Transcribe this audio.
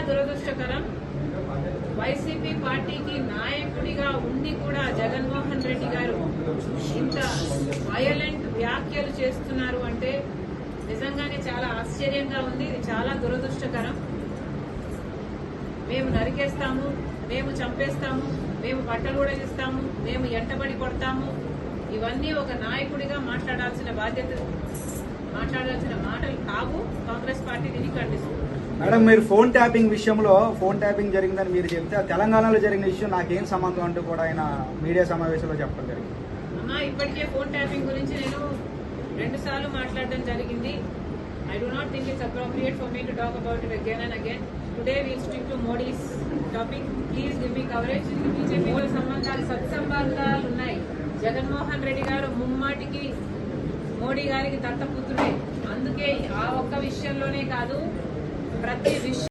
దురదృష్టకరం. వైసీపీ పార్టీకి నాయకుడిగా ఉండి కూడా జగన్మోహన్ రెడ్డి గారు ఇంత వయలెంట్ వ్యాఖ్యలు చేస్తున్నారు అంటే నిజంగానే చాలా ఆశ్చర్యంగా ఉంది. ఇది చాలా దురదృష్టకరం. మేము నరికేస్తాము, మేము చంపేస్తాము, మేము బట్టలు ఉడగిస్తాము, మేము ఎంటబడి కొడతాము, ఇవన్నీ ఒక నాయకుడిగా మాట్లాడాల్సిన మాటలు కావు. కాంగ్రెస్ పార్టీ దీన్ని ఖండిస్తుంది. మేడం, మీరు ఫోన్ ట్యాపింగ్ విషయంలో ఫోన్ ట్యాపింగ్ జరిగిందని మీరు చెప్తే తెలంగాణలో జరిగిన విషయం నాకేం సంబంధం అంటూ కూడా ఆయన మీడియా సమావేశంలో చెప్పడం జరిగింది. అమ్మా, ఇప్పటికే ఫోన్ ట్యాపింగ్ గురించి నేను 2 సార్లు మాట్లాడడం జరిగింది. I do not think it's appropriate for me to talk about it again and again. Today we'll stick to Modi's topic. Please give me coverage. BJP సత్సంబంధాలు ఉన్నాయి. జగన్మోహన్ రెడ్డి గారు ముమ్మాటికి మోడీ గారికి దత్తపుత్రుడే. అందుకే ఆ ఒక్క విషయంలోనే కాదు, ప్రతి విషయం